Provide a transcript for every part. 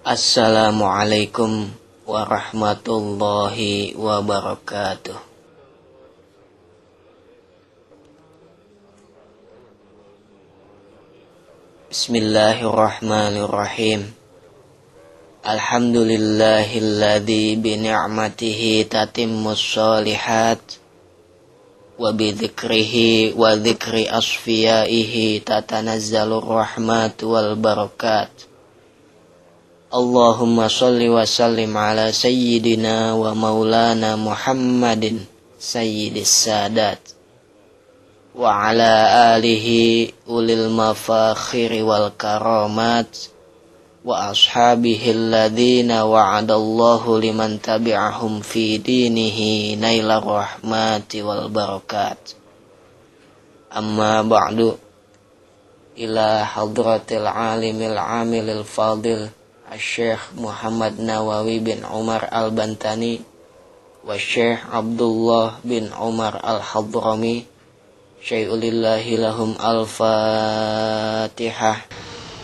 Assalamualaikum warahmatullahi wabarakatuh. Bismillahirrahmanirrahim. Alhamdulillahilladzi bini'matihi tatimmus shalihat wa bidzikrihi wa dzikri asfiyaihi tatanazzalur rahmatu wal barakat. Allahumma sholli wa sallim ala sayyidina wa maulana Muhammadin sayyidis sadat wa ala alihi ulil mafakhiri wal karamat wa ashabihi alladhina wa'adallahu liman tabi'ahum fi dinihi nailar rahmati wal barakat. Amma ba'du, ila hadratil alimil amilil fadil Syekh Muhammad Nawawi bin Umar Al-Bantani wa Syekh Abdullah bin Umar Al-Hadrami syai'ulillahi lahum al-fatihah.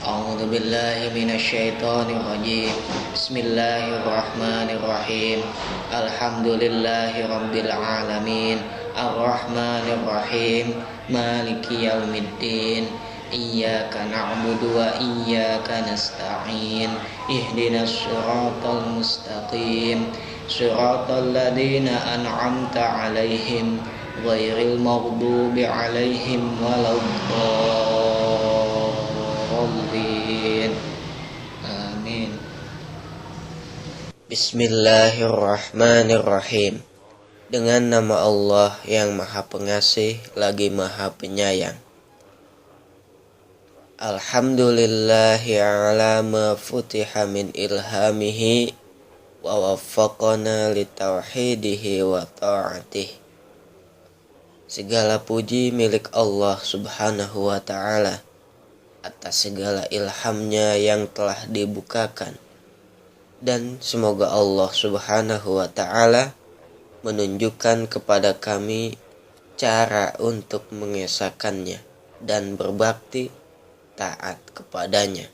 A'udzu billahi minasyaitonir rajim. Bismillahirrahmanirrahim. Alhamdulillahi rabbil alamin. Arrahmanir rahim. Maliki yaumiddin. Iyyaka na'budu wa iyyaka nasta'in. Ihdinas siratal mustaqim. Siratal ladzina an'amta 'alaihim ghairil maghdubi 'alaihim waladdallin. Amin. Bismillahirrahmanirrahim. Dengan nama Allah yang Maha Pengasih lagi Maha Penyayang. Alhamdulillahi ala ma futiha min ilhamihi wa waffaqana li tauhidihi wa ta'atihi. Segala puji milik Allah subhanahu wa ta'ala atas segala ilhamnya yang telah dibukakan, dan semoga Allah subhanahu wa ta'ala menunjukkan kepada kami cara untuk mengesahkannya dan berbakti taat kepadanya.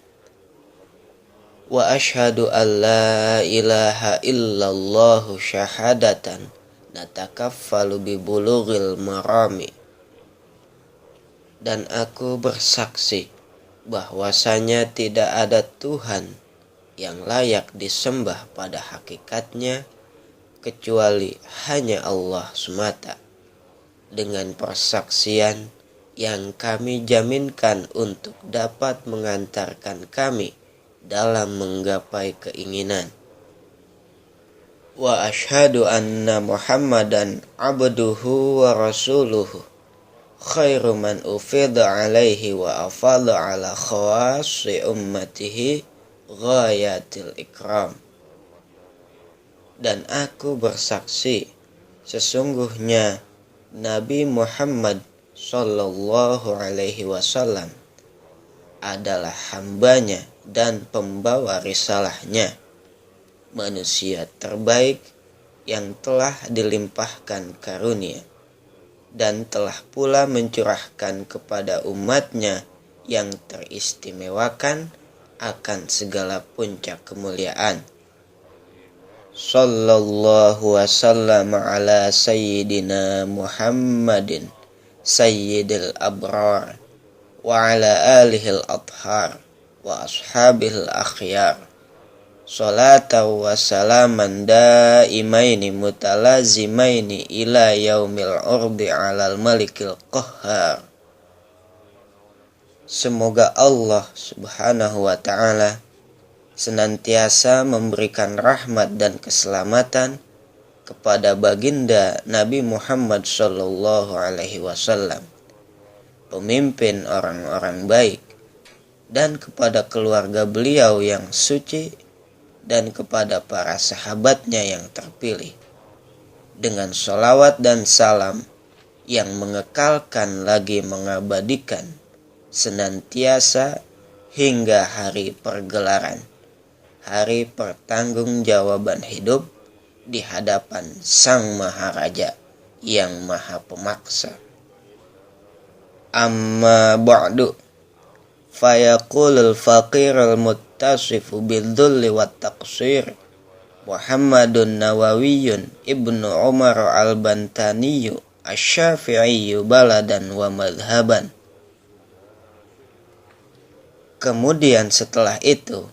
Wa asyhadu an la ilaha illallah syahadatan natakaffalu bi bulughil marami. Dan aku bersaksi bahwasanya tidak ada Tuhan yang layak disembah pada hakikatnya kecuali hanya Allah semata, dengan persaksian yang kami jaminkan untuk dapat mengantarkan kami dalam menggapai keinginan. Wa asyhadu anna Muhammadan abduhu wa rasuluhu khairu man ufida alaihi wa afada ala khawasi ummatihi ghayatil ikram. Dan aku bersaksi sesungguhnya Nabi Muhammad Sallallahu alaihi wasallam adalah hambanya dan pembawa risalahnya, manusia terbaik yang telah dilimpahkan karunia, dan telah pula mencurahkan kepada umatnya yang teristimewakan akan segala puncak kemuliaan. Sallallahu wasallam ala sayyidina Muhammadin sayyidil abrar wa ala alihil athhar wa ashabil akhyar, salatan wa salaman daimaini mutalazimaini ila yaumil urdi alal malikil qahhar. Semoga Allah subhanahu wa ta'ala senantiasa memberikan rahmat dan keselamatan kepada baginda Nabi Muhammad sallallahu alaihi wasallam, pemimpin orang-orang baik, dan kepada keluarga beliau yang suci, dan kepada para sahabatnya yang terpilih, dengan sholawat dan salam yang mengekalkan lagi mengabadikan senantiasa hingga hari pergelaran, hari pertanggungjawaban hidup di hadapan Sang Maharaja yang Maha Pemaksa. Amma ba'du, fayaqulul faqirul muttasifu bidhulli wat taqsir Muhammadun Nawawiyun Ibnu Umar al-Bantaniyu Asy-Syafi'iyyu baladan wa madhaban. Kemudian setelah itu,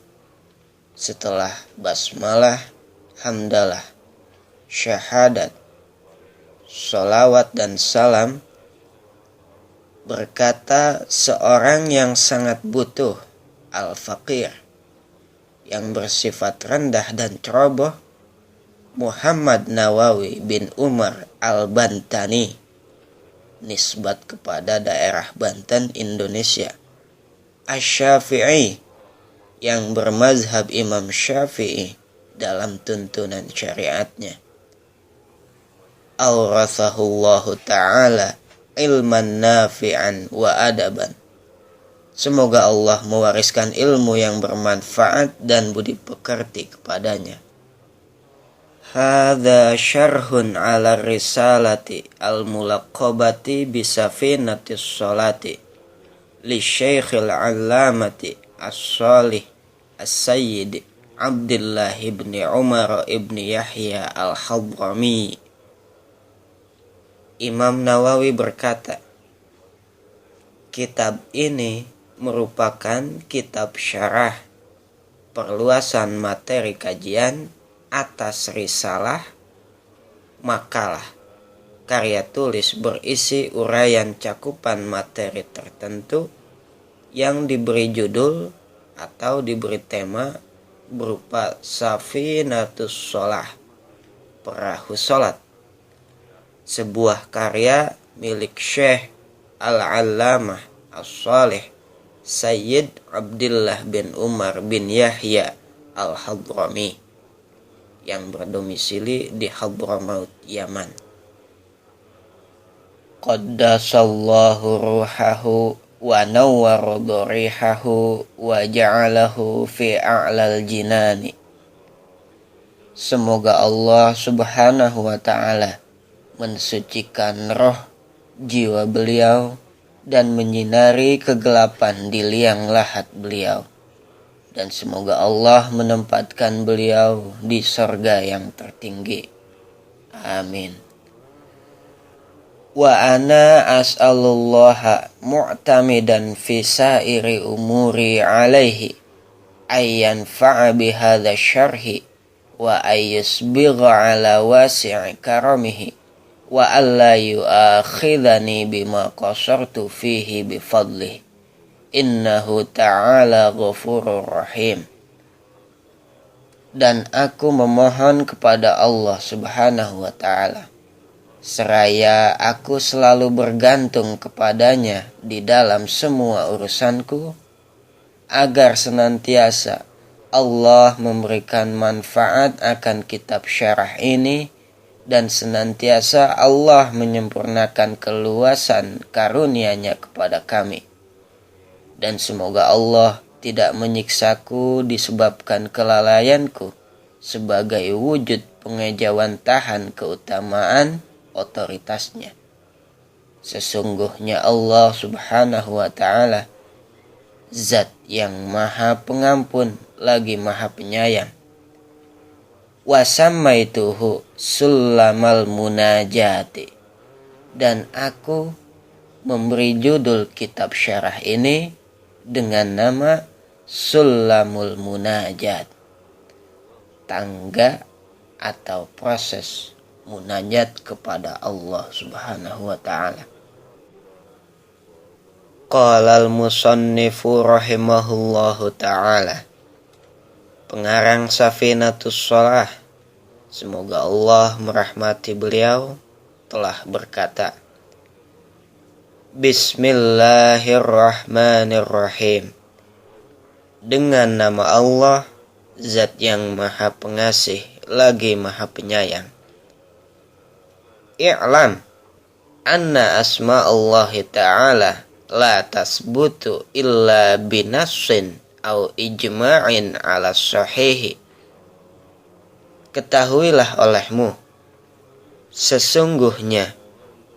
setelah basmalah, hamdalah, syahadat, sholawat dan salam, berkata seorang yang sangat butuh, al-faqir, yang bersifat rendah dan ceroboh, Muhammad Nawawi bin Umar al-Bantani, nisbat kepada daerah Banten, Indonesia. Asy-Syafi'i, yang bermazhab Imam Syafi'i dalam tuntunan syariatnya. Awrathahullahu ta'ala ilman nafi'an wa adaban. Semoga Allah mewariskan ilmu yang bermanfaat dan budi pekerti kepadanya. Hadza syarhun ala risalati al-mulaqabati bisafinatis sholati li Syekhil Allamati as-Shalih as-Sayyid Abdullah ibn Umar ibn Yahya al-Hadrami. Imam Nawawi berkata, kitab ini merupakan kitab syarah perluasan materi kajian atas risalah makalah karya tulis berisi uraian cakupan materi tertentu yang diberi judul atau diberi tema berupa Safinatus Shalah, perahu salat, sebuah karya milik Syekh Al-Allamah As-Shalih Sayyid Abdullah bin Umar bin Yahya al-Hadrami yang berdomisili di Hadramaut, Yaman. Qaddasallahu ruhahu wa nawwara dharihahu wa ja'alahu fi a'lal jinani. Semoga Allah Subhanahu wa ta'ala mensucikan roh jiwa beliau dan menyinari kegelapan di liang lahat beliau, dan semoga Allah menempatkan beliau di surga yang tertinggi. Amin. Wa ana as'alullaha mu'tamidan fi sairi umuri alaihi ayyan fa'a bihadha syarhi wa ayyusbigha ala wasi'i karamihi wa alla yu'akhidhani bima qasartu fihi bifadlih innahu ta'ala ghafurur rahim. Dan aku memohon kepada Allah Subhanahu wa ta'ala, seraya aku selalu bergantung kepadanya di dalam semua urusanku, agar senantiasa Allah memberikan manfaat akan kitab syarah ini, dan senantiasa Allah menyempurnakan keluasan karunia-Nya kepada kami. Dan semoga Allah tidak menyiksaku disebabkan kelalaianku sebagai wujud pengejawantahan keutamaan otoritasnya. Sesungguhnya Allah Subhanahu wa ta'ala Zat yang Maha Pengampun lagi Maha Penyayang. Wasammaituhu Sulamal Munajati, dan aku memberi judul kitab syarah ini dengan nama Sulamul Munajat, tangga atau proses munajat kepada Allah Subhanahu wa ta'ala. Qala al-musannifu rahimahullahu ta'ala, pengarang Safinatus Shalah, semoga Allah merahmati beliau, telah berkata, Bismillahirrahmanirrahim. Dengan nama Allah, Zat yang Maha Pengasih lagi Maha Penyayang. I'lam anna asma'allahi ta'ala la tasbutu illa binassin au ijma'in ala sahihi. Ketahuilah olehmu, sesungguhnya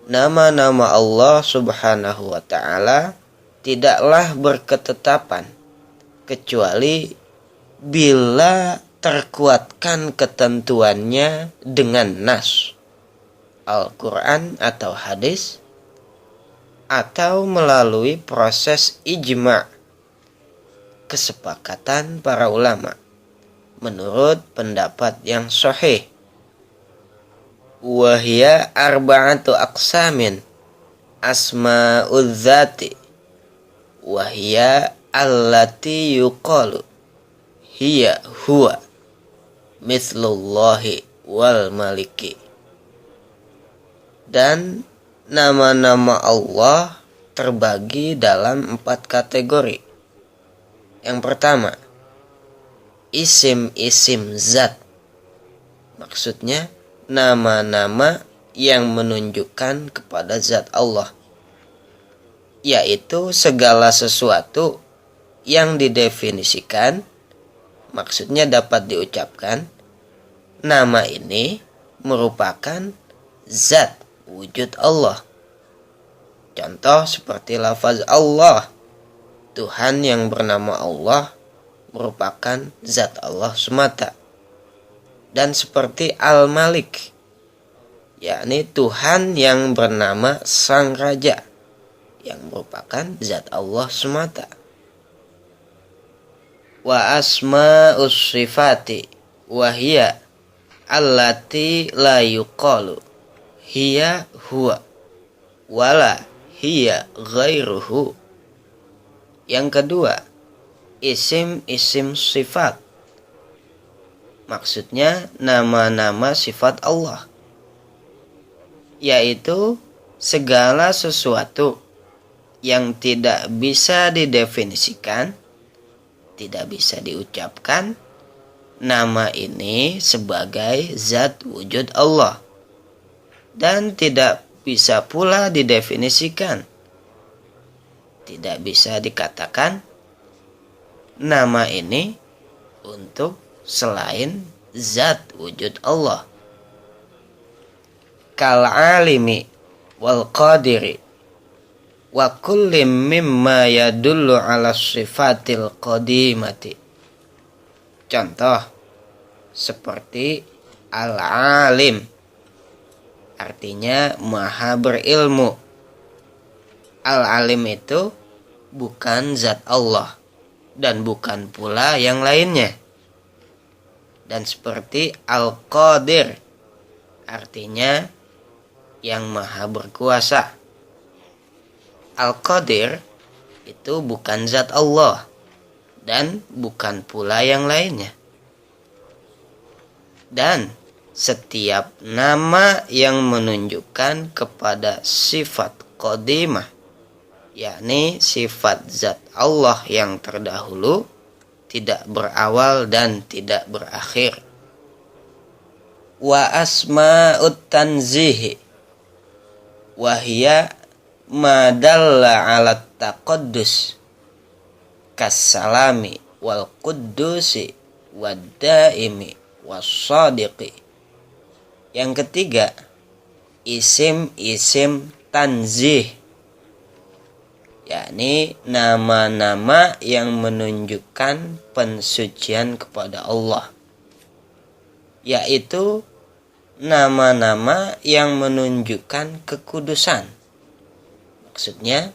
nama-nama Allah Subhanahu wa ta'ala tidaklah berketetapan kecuali bila terkuatkan ketentuannya dengan nas, Al-Quran atau hadis, atau melalui proses ijma', kesepakatan para ulama menurut pendapat yang sahih. Wahya arba'atu aqsamin asma'udz dzati wahya allati yuqalu hiya huwa mislullahi wal maliki. Dan nama-nama Allah terbagi dalam 4 kategori. Yang pertama, isim-isim zat. Maksudnya nama-nama yang menunjukkan kepada zat Allah, yaitu segala sesuatu yang didefinisikan, maksudnya dapat diucapkan, nama ini merupakan zat wujud Allah. Contoh seperti lafaz Allah, Tuhan yang bernama Allah merupakan zat Allah semata. Dan seperti Al-Malik, yakni Tuhan yang bernama Sang Raja, yang merupakan zat Allah semata. Wa asma'us sifati wahia allati la yuqalu hiya huwa wala hiya ghairuhu. Yang kedua, isim-isim sifat. Maksudnya nama-nama sifat Allah, yaitu segala sesuatu yang tidak bisa didefinisikan, tidak bisa diucapkan, nama ini sebagai zat wujud Allah. Dan tidak bisa pula didefinisikan, tidak bisa dikatakan nama ini untuk selain zat wujud Allah. Kal alimi wal qadiri wa kulli mimma yadullu ala sifatil qadimati. Contoh seperti al-alim, artinya maha berilmu. Al-alim itu bukan zat Allah dan bukan pula yang lainnya. Dan seperti Al-Qadir, artinya yang maha berkuasa. Al-Qadir itu bukan zat Allah dan bukan pula yang lainnya. Dan setiap nama yang menunjukkan kepada sifat qadimah, yakni sifat zat Allah yang terdahulu, tidak berawal dan tidak berakhir. Wa asma'ut tanzihi wahya ma dalla ala taqaddus kassalami wal quddusi wad daimi was sadiqi. Yang ketiga, isim-isim tanzih, yakni nama-nama yang menunjukkan pensucian kepada Allah, yaitu nama-nama yang menunjukkan kekudusan. Maksudnya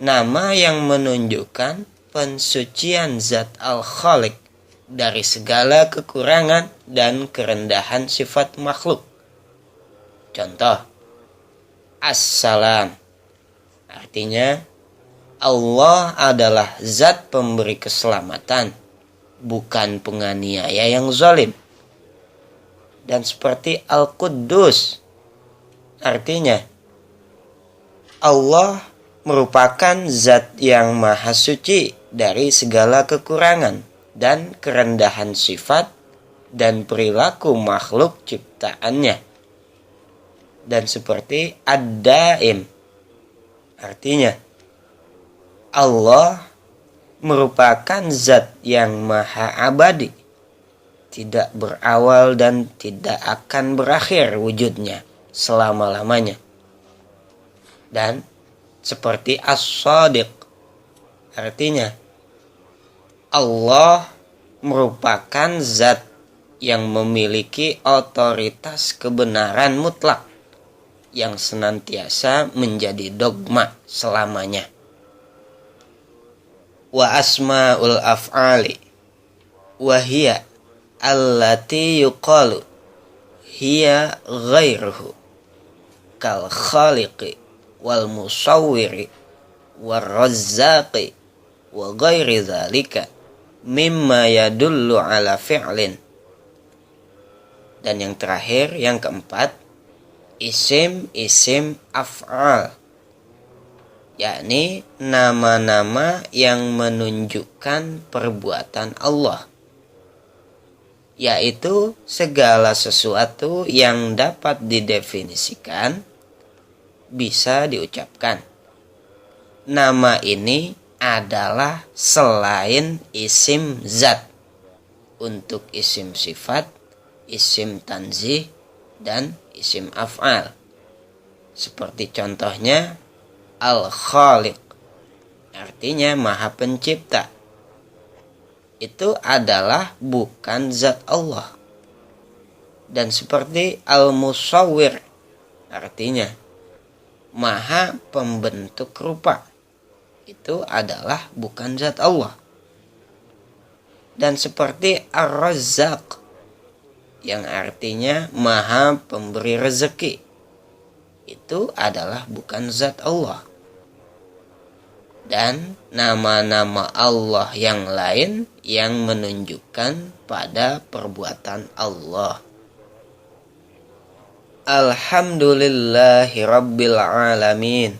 nama yang menunjukkan pensucian zat Al-Khaliq dari segala kekurangan dan kerendahan sifat makhluk. Contoh, As-Salam, artinya Allah adalah zat pemberi keselamatan, bukan penganiaya yang zalim. Dan seperti Al-Quddus, artinya Allah merupakan zat yang maha suci dari segala kekurangan dan kerendahan sifat dan perilaku makhluk ciptaannya. Dan seperti Ad-Daim, Artinya, Allah merupakan zat yang maha abadi, tidak berawal dan tidak akan berakhir wujudnya selama-lamanya. Dan seperti as-sadiq, artinya Allah merupakan zat yang memiliki otoritas kebenaran mutlak yang senantiasa menjadi dogma selamanya. Wa asma'ul af'ali wa hiya allati yuqalu hiya ghairuhu kal khaliqi wal musawwiri war razzaqi wa ghairi dzalika mimma yadullu ala fi'lin. Dan yang terakhir, yang keempat, isim af'al, yakni nama-nama yang menunjukkan perbuatan Allah, yaitu segala sesuatu yang dapat didefinisikan bisa diucapkan. Nama ini adalah selain isim zat untuk isim sifat, isim tanzih, dan isim af'al. Seperti contohnya Al-Khaliq, artinya maha pencipta. Itu adalah bukan zat Allah. Dan seperti Al-Musawwir, artinya maha pembentuk rupa. Itu adalah bukan zat Allah. Dan seperti Ar-Razzaq, yang artinya maha pemberi rezeki, itu adalah bukan zat Allah. Dan nama-nama Allah yang lain yang menunjukkan pada perbuatan Allah. Alhamdulillahi Rabbil Alamin,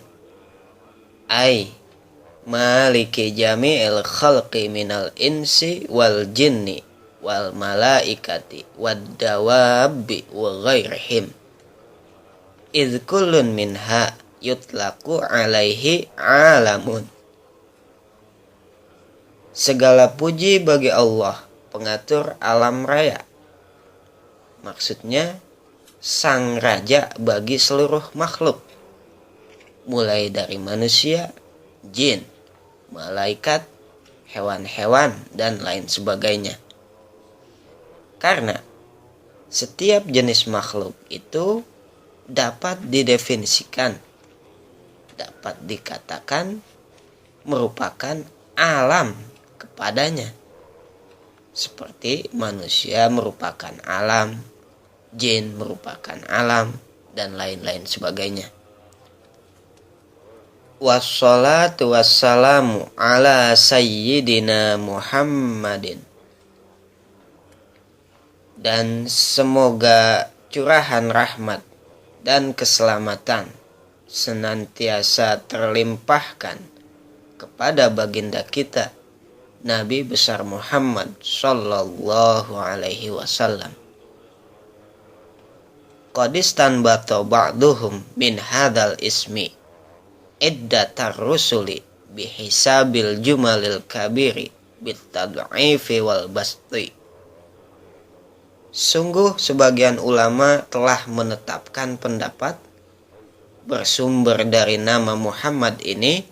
ay maliki jami'il khalqi minal insi wal jinni wal malaikati wad dawabi wa ghairihim idh kullun minha yutlaqu alaihi alamun. Segala puji bagi Allah, pengatur alam raya. Maksudnya sang raja bagi seluruh makhluk, mulai dari manusia, jin, malaikat, hewan-hewan, dan lain sebagainya. Karena setiap jenis makhluk itu dapat didefinisikan, dapat dikatakan merupakan alam kepadanya. Seperti manusia merupakan alam, jin merupakan alam, dan lain-lain sebagainya. Wassalatu wassalamu ala sayyidina Muhammadin. Dan semoga curahan rahmat dan keselamatan senantiasa terlimpahkan kepada baginda kita Nabi besar Muhammad sallallahu alaihi wasallam. Qad istanbata ba'duhum min hadzal ismi iddatar rusuli bihisabil jumalil kabiri bitad'ifi wal basti. Sungguh sebagian ulama telah menetapkan pendapat bersumber dari nama Muhammad ini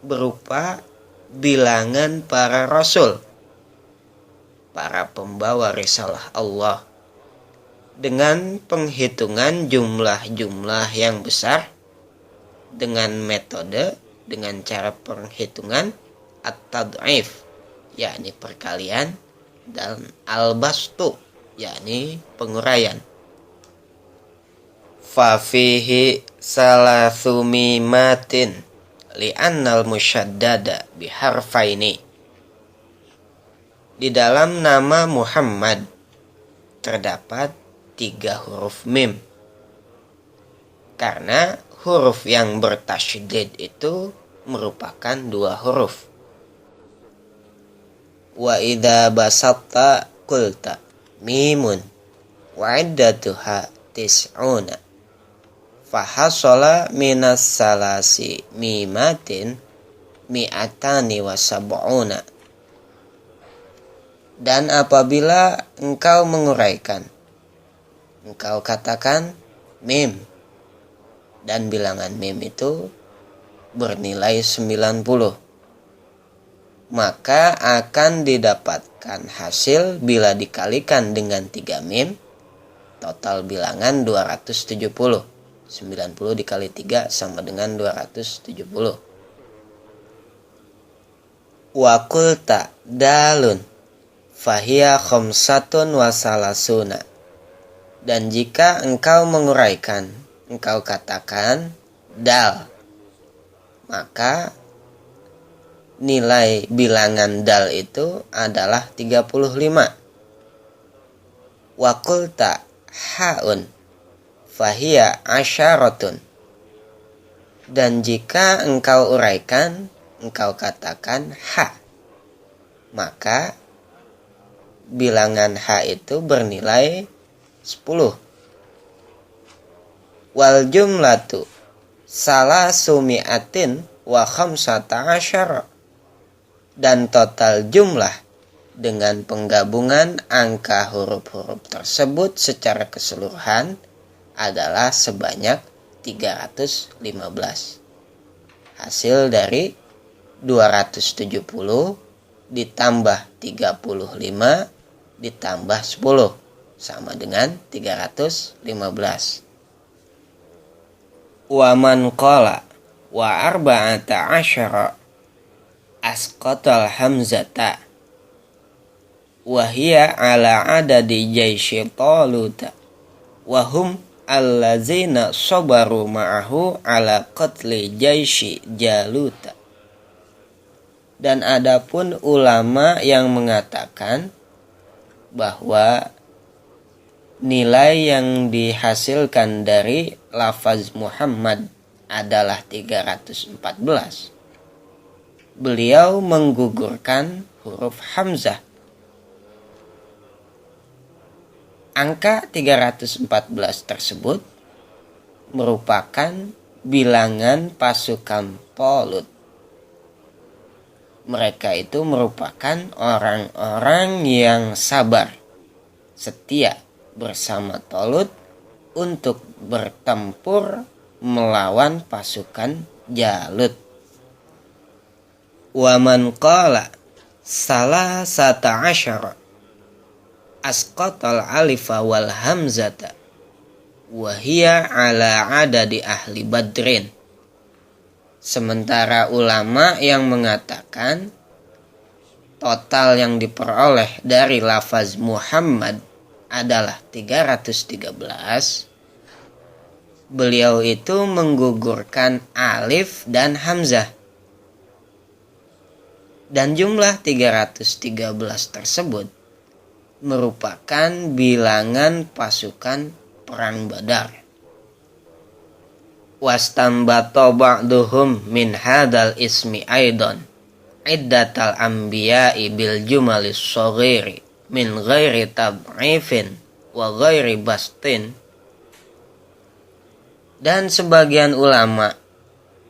berupa bilangan para rasul, para pembawa risalah Allah, dengan penghitungan jumlah-jumlah yang besar, dengan metode, dengan cara penghitungan at-tad'if, yakni perkalian, dan al-bastu, yakni penguraian. Fafihi salathu mimatin li'annal musyaddada biharfaini. Di dalam nama Muhammad terdapat 3 huruf mim, karena huruf yang bertasydid itu merupakan 2 huruf. Wa idza basatta qulta mimun wa iddatuha tis'una fahasola minas salasi mimatin mi'atani wa sab'una. Dan apabila engkau menguraikan, engkau katakan mim, dan bilangan mim itu bernilai 90, maka akan didapatkan hasil bila dikalikan dengan 3 mim, total bilangan 270. 90 dikali 3 sama dengan 270. Wa qulta dalun fahiya khamsatun wa salasuna. Dan jika engkau menguraikan, engkau katakan dal, maka nilai bilangan dal itu adalah 35. Wa qulta haun fahiya asyaratun. Dan jika engkau uraikan, engkau katakan ha, maka bilangan ha itu bernilai 10. Wal jumlatu salasumi'atin wa khamsata asyara. Dan total jumlah dengan penggabungan angka huruf-huruf tersebut secara keseluruhan adalah sebanyak 315. Hasil dari 270 ditambah 35 ditambah 10 sama dengan 315. Wa man qala wa arba'ata asyara asqatal hamzata wa hiya ala adadi jaisy taluta wa hum allazina sabaru ma'ahu ala qatli jaisy jaluta. Dan adapun ulama yang mengatakan bahwa nilai yang dihasilkan dari lafaz Muhammad adalah 314, beliau menggugurkan huruf hamzah. Angka 314 tersebut merupakan bilangan pasukan Talut. Mereka itu merupakan orang-orang yang sabar, setia bersama Talut untuk bertempur melawan pasukan Jalut. Wa man qala salasata asyara asqatal alifa wal hamzata wa hiya ala adadi ahli badrin. Sementara ulama yang mengatakan total yang diperoleh dari lafaz Muhammad adalah 313, beliau itu menggugurkan alif dan hamzah. Dan jumlah 313 tersebut merupakan bilangan pasukan perang Badar. Wastambata ba'duhum min hadal ismi aidan iddatal anbiya'i bil jumalis shaghiri min ghairi tab'ifin wa ghairi bastin. Dan sebagian ulama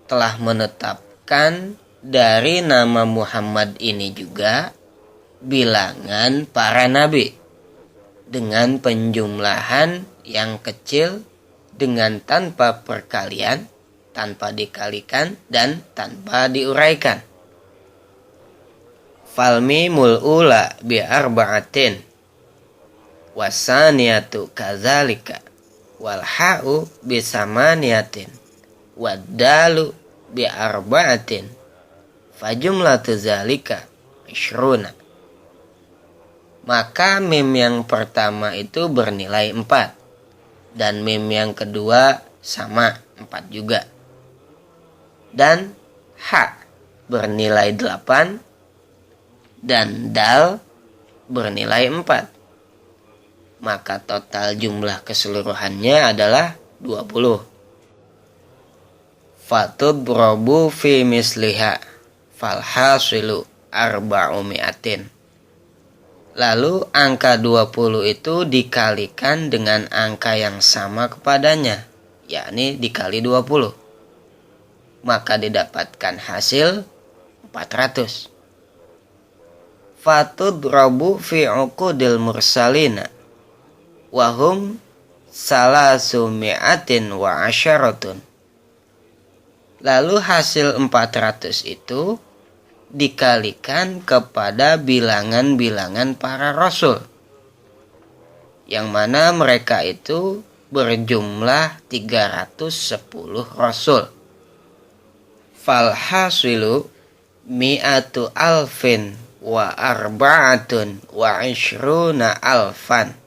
telah menetapkan dari nama Muhammad ini juga bilangan para nabi dengan penjumlahan yang kecil, dengan tanpa perkalian, tanpa dikalikan, dan tanpa diuraikan. Falmimul ula bi arba'atin wasaniyatu kadzalika wal ha'u bi samaniyatin wad-dalu bi arba'atin fajumlatu zalika 20. Maka mim yang pertama itu bernilai 4 dan mim yang kedua sama 4 juga. Dan ha bernilai 8 dan dal bernilai 4. Maka total jumlah keseluruhannya adalah 20. Fatudrobu fi misliha falhasilu arba'umi'atin. Lalu angka 20 itu dikalikan dengan angka yang sama kepadanya, yakni dikali 20. Maka didapatkan hasil 400. Fatudrabu fi uqudil mursalina wahum salasumi'atin wa asyaratun. Lalu hasil 400 itu dikalikan kepada bilangan-bilangan para rasul, yang mana mereka itu berjumlah 310 rasul. Falhasilu mi'atu alfin wa arba'atun wa ishruna alfan.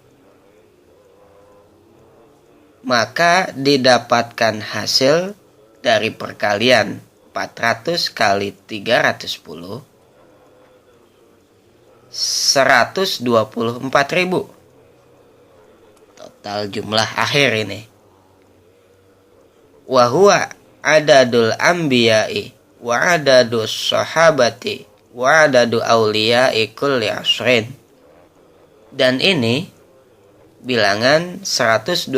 Maka didapatkan hasil dari perkalian 400 kali 310 124.000. Total jumlah akhir ini. Wa huwa adadul anbiya'i wa adadus sahabati wa adadu awliya'i kulli asrin. Dan ini bilangan 124.000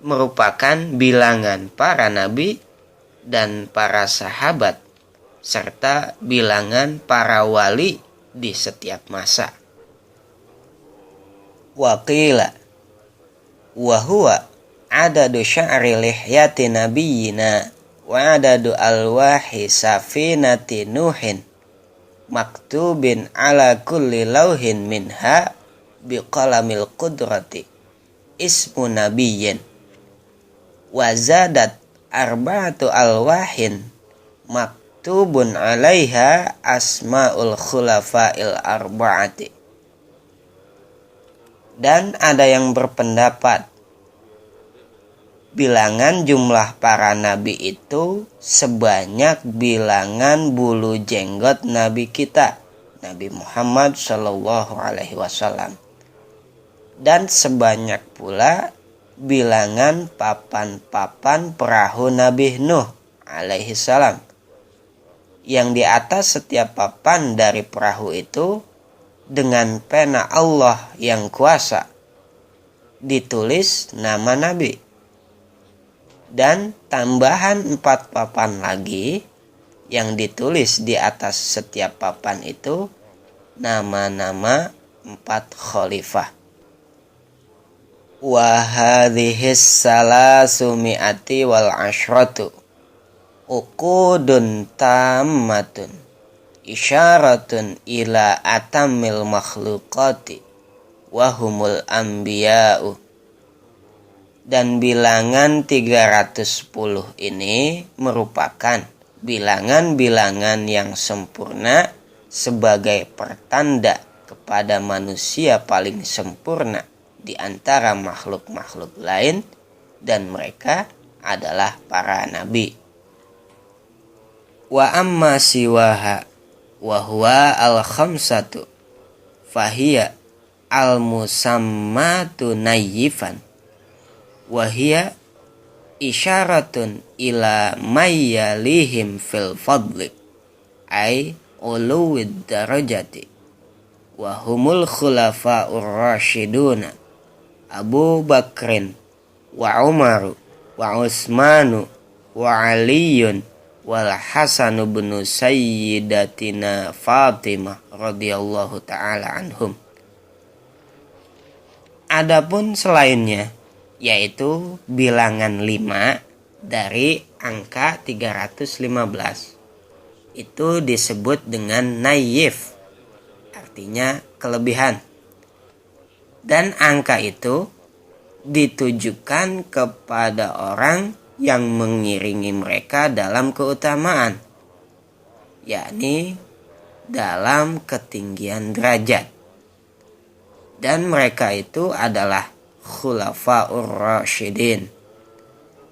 merupakan bilangan para nabi dan para sahabat serta bilangan para wali di setiap masa. Wa qila wa huwa adadu sya'ri lihyati nabiyina wa adadu alwahi safinati nuhin maktubin ala kulli lauhin minha biqalamil qudrati ismu nabiyyin wa zadat arba'atu alwahin maktubun alaiha asma'ul khulafa'il arba'ati. Dan ada yang berpendapat bilangan jumlah para nabi itu sebanyak bilangan bulu jenggot nabi kita, Nabi Muhammad Shallallahu Alaihi Wasallam. Dan sebanyak pula bilangan papan-papan perahu Nabi Nuh alaihi salam, yang di atas setiap papan dari perahu itu dengan pena Allah yang kuasa ditulis nama Nabi, dan tambahan 4 papan lagi yang ditulis di atas setiap papan itu nama-nama 4 khalifah. Wa hadhis salasumi'ati wal ashratu uqudun tammatun isyaratun ila atamil makhluqati wahumul anbiya'u. Dan bilangan 310 ini merupakan bilangan-bilangan yang sempurna sebagai pertanda kepada manusia paling sempurna di antara makhluk-makhluk lain, dan mereka adalah para nabi. Wa amma siwaha wa huwa al-khamsatu fahiya al-musammatu nayyifan wa hiya isyaratun ila mayyalihim fil fadli ay uluwid darajati wa humul khulafa'ur rasyiduna Abu Bakrin wa Umaru wa Utsmanu wa Aliyun wal Hasan bin Sayyidatina Fatimah radhiyallahu taala anhum. Adapun selainnya, yaitu bilangan 5 dari angka 315, itu disebut dengan nayyif, artinya kelebihan. Dan angka itu ditujukan kepada orang yang mengiringi mereka dalam keutamaan, yakni dalam ketinggian derajat. Dan mereka itu adalah khulafa'ur rasyidin,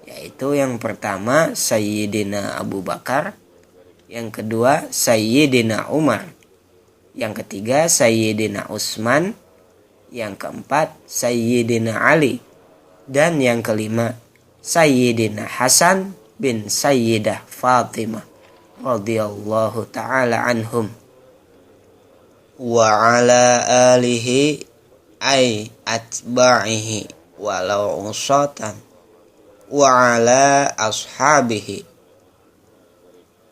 yaitu yang pertama Sayyidina Abu Bakar, yang kedua Sayyidina Umar, yang ketiga Sayyidina Utsman, yang keempat Sayyidina Ali, dan yang kelima Sayyidina Hasan bin Sayyidah Fatimah radhiyallahu taala anhum. Wa ala alihi ay atba'ihi walau usatan wa ala ashabihi.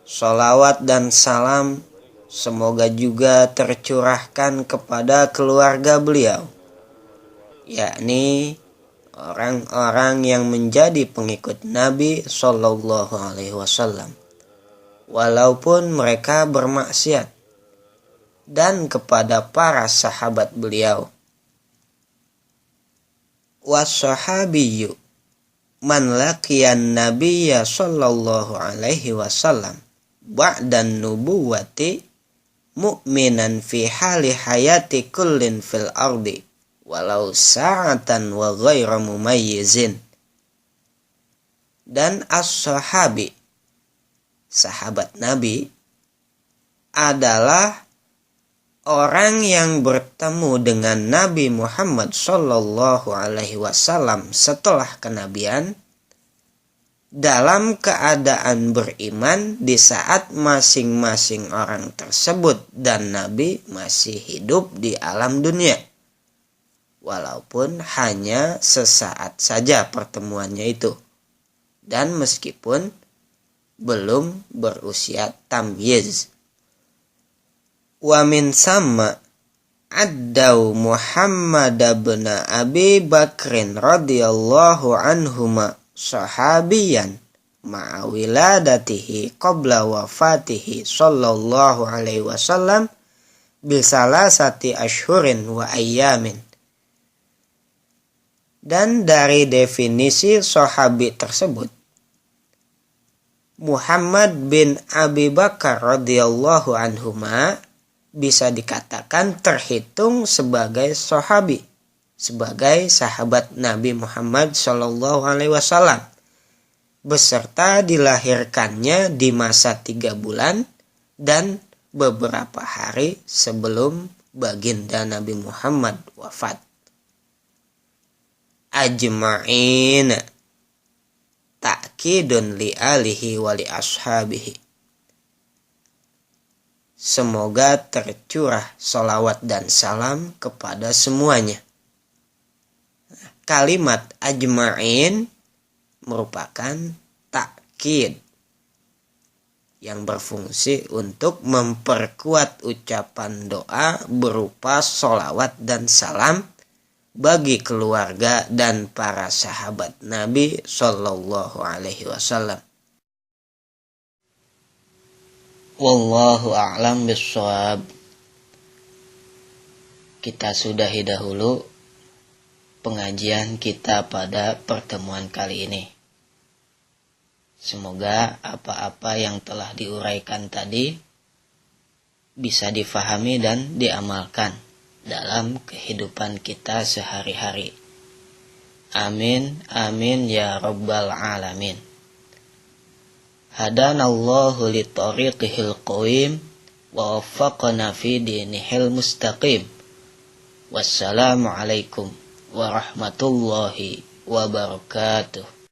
Sholawat dan salam semoga juga tercurahkan kepada keluarga beliau, yakni orang-orang yang menjadi pengikut Nabi Shallallahu Alaihi Wasallam, walaupun mereka bermaksiat, dan kepada para sahabat beliau. Wassahabiyyu man laqiyan nabiyya Shallallahu Alaihi Wasallam ba'dan nubuwati mu'minan fi hali hayati kullin fil ardi walau sa'atan wa ghairu mumayyizin. Dan as-sahabi, sahabat Nabi, adalah orang yang bertemu dengan Nabi Muhammad sallallahu alaihi wasallam setelah kenabian dalam keadaan beriman di saat masing-masing orang tersebut dan Nabi masih hidup di alam dunia, walaupun hanya sesaat saja pertemuannya itu, dan meskipun belum berusia tamyiz. Wa min sama addau Muhammad bin Abi Bakrin radhiyallahu anhuma sahabiyan ma'a wiladatihi qabla wafatihi sallallahu alaihi wasallam bisalasati ashhurin wa ayyamin. Dan dari definisi sahabi tersebut, Muhammad bin Abi Bakar radhiyallahu anhuma bisa dikatakan terhitung sebagai sahabi, sebagai sahabat Nabi Muhammad sallallahu alaihi wasallam, beserta dilahirkannya di masa 3 bulan dan beberapa hari sebelum baginda Nabi Muhammad wafat. Ajma'in ta'kidun li alihi wa li ashabihi. Semoga tercurah salawat dan salam kepada semuanya. Kalimat ajma'in merupakan takkid yang berfungsi untuk memperkuat ucapan doa berupa salawat dan salam bagi keluarga dan para sahabat Nabi Sallallahu Alaihi Wasallam. Wallahu a'lam bishawab. Kita sudahi dahulu pengajian kita pada pertemuan kali ini. Semoga apa-apa yang telah diuraikan tadi bisa difahami dan diamalkan dalam kehidupan kita sehari-hari. Amin, amin ya rabbal alamin. Hadanallahu li tariqihil qawim wa waffaqana fi dinihil mustaqim. Wassalamu alaikum warahmatullahi wabarakatuh.